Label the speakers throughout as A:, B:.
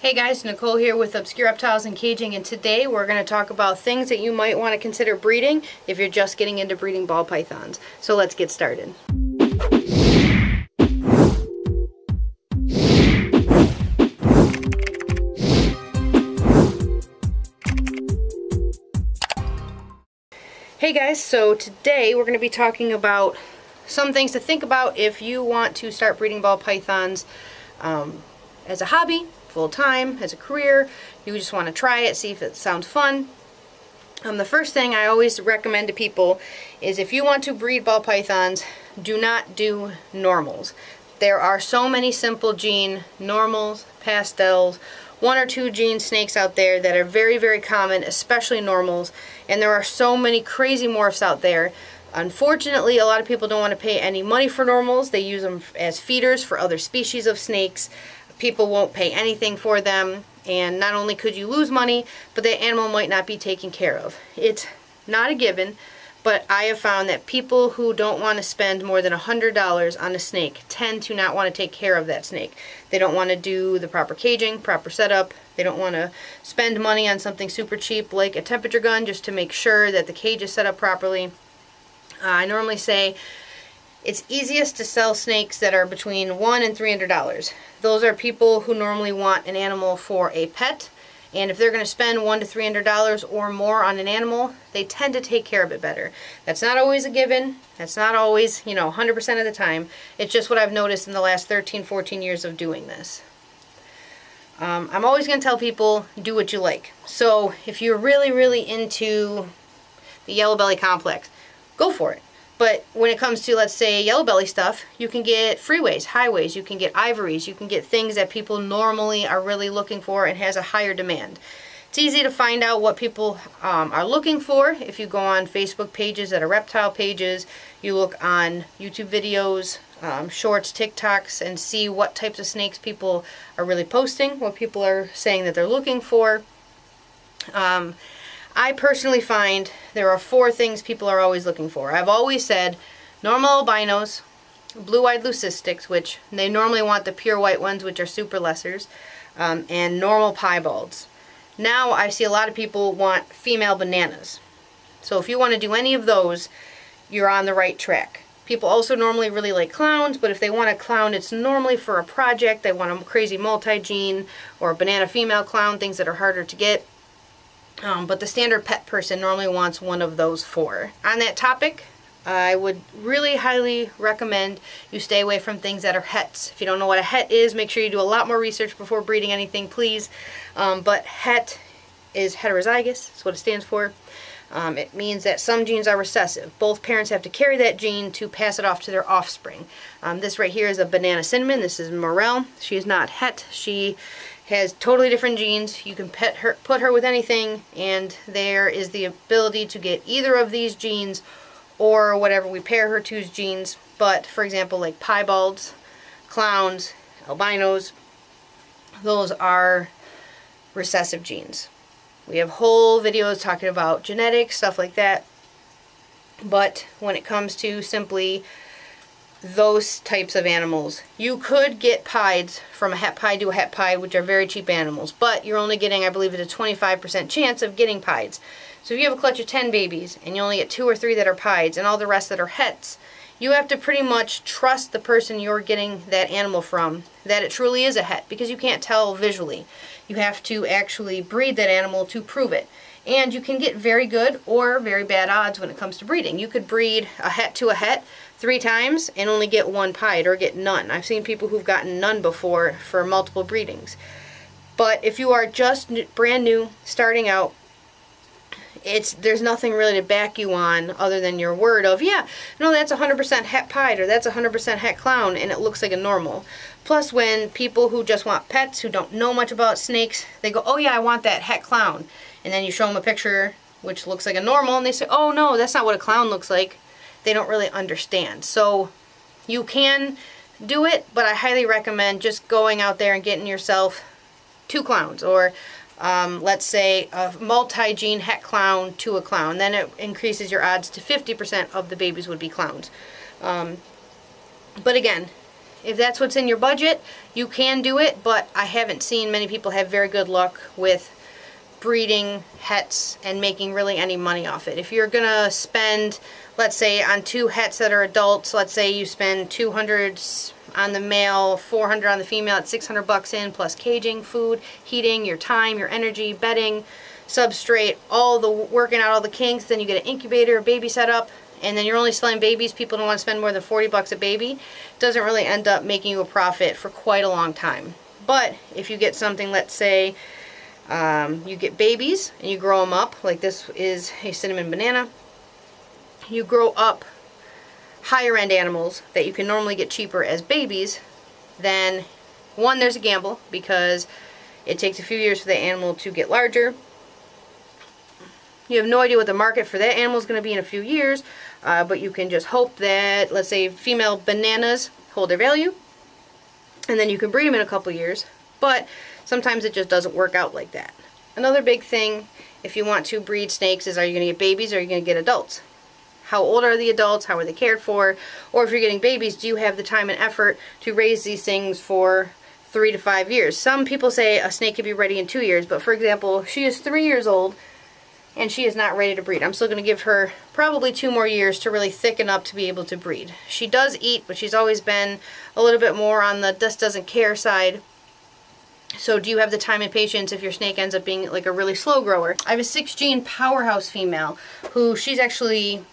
A: Hey guys, Nicole here with Obscure Reptiles and Caging, and today we're going to talk about things that you might want to consider breeding if you're just getting into breeding ball pythons. So let's get started. Hey guys, so today we're going to be talking about some things to think about if you want to start breeding ball pythons as a hobby, full-time, as a career. You just want to try it, see if it sounds fun. The first thing I always recommend to people is if you want to breed ball pythons, do not do normals. There are so many simple gene normals, pastels, 1 or 2 gene snakes out there that are very, very common, especially normals, and there are so many crazy morphs out there. Unfortunately, a lot of people don't want to pay any money for normals. They use them as feeders for other species of snakes. People won't pay anything for them, and not only could you lose money, but the animal might not be taken care of. It's not a given, but I have found that people who don't want to spend more than $100 on a snake tend to not want to take care of that snake. They don't want to do the proper caging, proper setup. They don't want to spend money on something super cheap like a temperature gun just to make sure that the cage is set up properly. I normally say it's easiest to sell snakes that are between $100 and $300. Those are people who normally want an animal for a pet, and if they're going to spend $100 to $300 or more on an animal, they tend to take care of it better. That's not always a given. That's not always, 100% of the time. It's just what I've noticed in the last 13, 14 years of doing this. I'm always going to tell people, do what you like. So if you're really, really into the yellow belly complex, go for it. But when it comes to, let's say, yellow belly stuff, you can get freeways, highways, you can get ivories, you can get things that people normally are really looking for and has a higher demand. It's easy to find out what people are looking for if you go on Facebook pages that are reptile pages, you look on YouTube videos, shorts, TikToks, and see what types of snakes people are really posting, what people are saying that they're looking for. I personally find there are 4 things people are always looking for. I've always said normal albinos, blue-eyed leucistics, which they normally want the pure white ones, which are super lessers, and normal piebalds. Now I see a lot of people want female bananas. So if you want to do any of those, you're on the right track. People also normally really like clowns, but if they want a clown, it's normally for a project. They want a crazy multi-gene or a banana female clown, things that are harder to get. But the standard pet person normally wants one of those 4. On that topic, I would really highly recommend you stay away from things that are hets. If you don't know what a het is, make sure you do a lot more research before breeding anything, please. But het is heterozygous. That's what it stands for. It means that some genes are recessive. Both parents have to carry that gene to pass it off to their offspring. This right here is a banana cinnamon. This is Morel. She is not het. She has totally different genes. You can put her with anything, and there is the ability to get either of these genes or whatever we pair her to's genes. But for example, like piebalds, clowns, albinos, those are recessive genes. We have whole videos talking about genetics, stuff like that. But when it comes to simply those types of animals, you could get pieds from a het pied to a het pied, which are very cheap animals, but you're only getting, I believe, it's a 25% chance of getting pieds. So if you have a clutch of 10 babies and you only get 2 or 3 that are pieds and all the rest that are hets, you have to pretty much trust the person you're getting that animal from that it truly is a het, because you can't tell visually. You have to actually breed that animal to prove it. And you can get very good or very bad odds when it comes to breeding. You could breed a het to a het 3 times and only get 1 pied or get none. I've seen people who've gotten none before for multiple breedings. But if you are just brand new, starting out, there's nothing really to back you on other than your word of, yeah, no, that's 100% het pied or that's 100% het clown, and it looks like a normal. Plus, when people who just want pets, who don't know much about snakes, they go, oh yeah, I want that het clown. And then you show them a picture which looks like a normal, and they say, oh no, that's not what a clown looks like. They don't really understand. So you can do it, but I highly recommend just going out there and getting yourself 2 clowns, or let's say a multi-gene het clown to a clown. Then it increases your odds to 50% of the babies would be clowns. But again, if that's what's in your budget, you can do it, but I haven't seen many people have very good luck with breeding hets and making really any money off it. If you're gonna spend, let's say on 2 hets that are adults, let's say you spend $200 on the male, $400 on the female, at $600 in, plus caging, food, heating, your time, your energy, bedding, substrate, all the working out all the kinks. Then you get an incubator, a baby setup, and then you're only selling babies. People don't want to spend more than $40 a baby. It doesn't really end up making you a profit for quite a long time. But if you get something, let's say you get babies and you grow them up, like this is a cinnamon banana, you grow up higher end animals that you can normally get cheaper as babies, then one, there's a gamble because it takes a few years for the animal to get larger. You have no idea what the market for that animal is going to be in a few years, but you can just hope that, let's say, female bananas hold their value, and then you can breed them in a couple years, but sometimes it just doesn't work out like that. Another big thing, if you want to breed snakes, is are you going to get babies or are you going to get adults? How old are the adults? How are they cared for? Or if you're getting babies, do you have the time and effort to raise these things for 3 to 5 years? Some people say a snake could be ready in 2 years, but for example, she is 3 years old and she is not ready to breed. I'm still going to give her probably 2 more years to really thicken up to be able to breed. She does eat, but she's always been a little bit more on the just doesn't care side. So do you have the time and patience if your snake ends up being like a really slow grower? I have a 6-gene powerhouse female who she's actually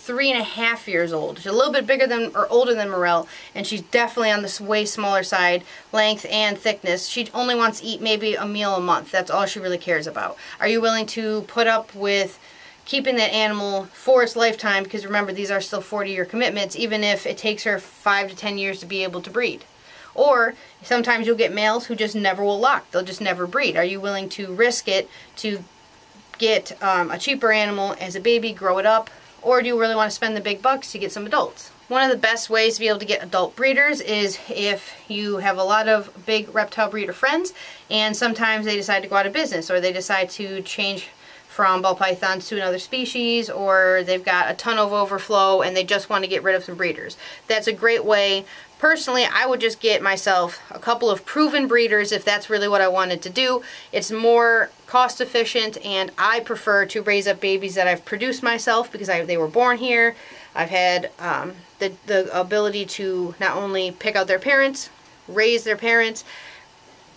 A: 3.5 years old. She's a little bit bigger than or older than Morel, and she's definitely on this way smaller side, length and thickness. She only wants to eat maybe a meal a month. That's all she really cares about. Are you willing to put up with keeping that animal for its lifetime? Because remember, these are still 40-year commitments, even if it takes her 5 to 10 years to be able to breed. Or sometimes you'll get males who just never will lock. They'll just never breed. Are you willing to risk it to get a cheaper animal as a baby, grow it up? Or do you really want to spend the big bucks to get some adults? One of the best ways to be able to get adult breeders is if you have a lot of big reptile breeder friends and sometimes they decide to go out of business, or they decide to change from ball pythons to another species, or they've got a ton of overflow and they just want to get rid of some breeders. That's a great way. Personally, I would just get myself a couple of proven breeders if that's really what I wanted to do. It's more cost efficient, and I prefer to raise up babies that I've produced myself because they were born here. I've had the ability to not only pick out their parents, raise their parents,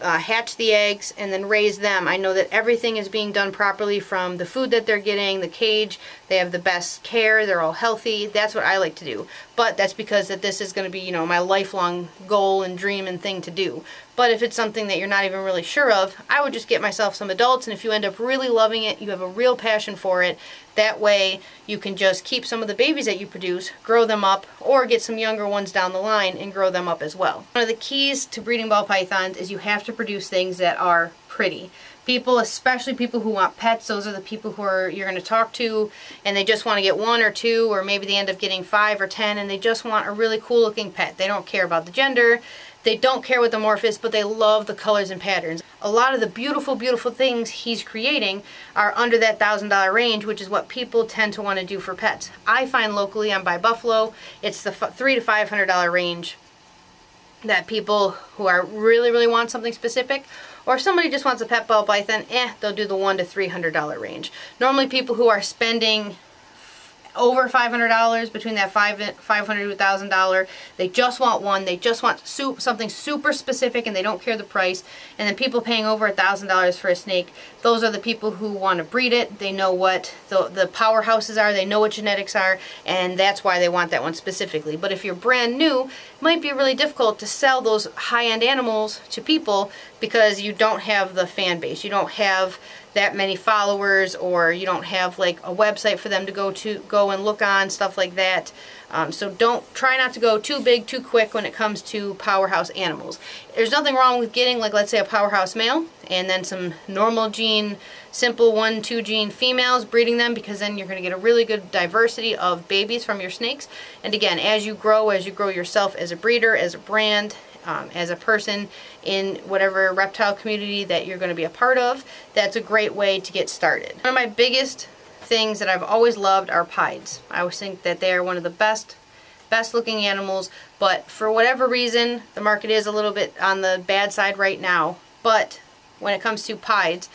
A: hatch the eggs, and then raise them. I know that everything is being done properly, from the food that they're getting, the cage, they have the best care, they're all healthy. That's what I like to do. But that's because this is going to be, you know, my lifelong goal and dream and thing to do. But if it's something that you're not even really sure of, I would just get myself some adults, and if you end up really loving it, you have a real passion for it, that way you can just keep some of the babies that you produce, grow them up, or get some younger ones down the line and grow them up as well. One of the keys to breeding ball pythons is you have to produce things that are pretty. People, especially people who want pets, those are the people who you're going to talk to, and they just want to get 1 or 2, or maybe they end up getting 5 or 10, and they just want a really cool looking pet. They don't care about the gender. They don't care what the morph is, but they love the colors and patterns. A lot of the beautiful, beautiful things he's creating are under that $1,000 range, which is what people tend to want to do for pets. I find locally on By Buffalo, it's the $300 to $500 range that people who are really want something specific, or if somebody just wants a pet ball python, they'll do the $100 to $300 range. Normally people who are spending over $500, between that $500 to $1,000, they just want one, they just want something super specific, and they don't care the price. And then people paying over $1,000 for a snake, those are the people who want to breed it. They know what the powerhouses are, they know what genetics are, and that's why they want that one specifically. But if you're brand new, it might be really difficult to sell those high-end animals to people because you don't have the fan base, you don't have that many followers, or you don't have like a website for them to go and look on, stuff like that. So try not to go too big too quick when it comes to powerhouse animals. There's nothing wrong with getting, like, let's say a powerhouse male and then some normal gene, simple 1, 2 gene females, breeding them, because then you're going to get a really good diversity of babies from your snakes. And again, as you grow yourself as a breeder, as a brand, as a person in whatever reptile community that you're going to be a part of, that's a great way to get started. One of my biggest things that I've always loved are pieds. I always think that they are one of the best best looking animals, but for whatever reason, the market is a little bit on the bad side right now. But when it comes to pieds,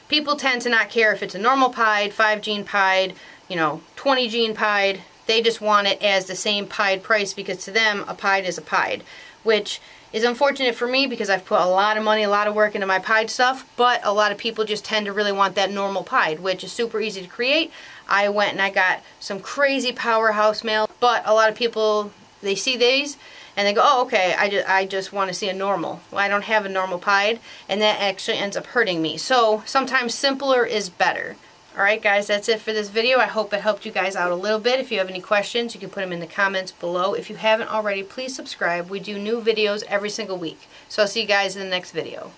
A: people tend to not care if it's a normal pied, 5-gene pied, 20-gene pied. They just want it as the same pied price because to them, a pied is a pied, which is unfortunate for me because I've put a lot of money, a lot of work into my pied stuff, but a lot of people just tend to really want that normal pied, which is super easy to create. I went and I got some crazy powerhouse male, but a lot of people, they see these and they go, oh, okay, I just want to see a normal. Well, I don't have a normal pied, and that actually ends up hurting me. So sometimes simpler is better. Alright guys, that's it for this video. I hope it helped you guys out a little bit. If you have any questions, you can put them in the comments below. If you haven't already, please subscribe. We do new videos every single week. So I'll see you guys in the next video.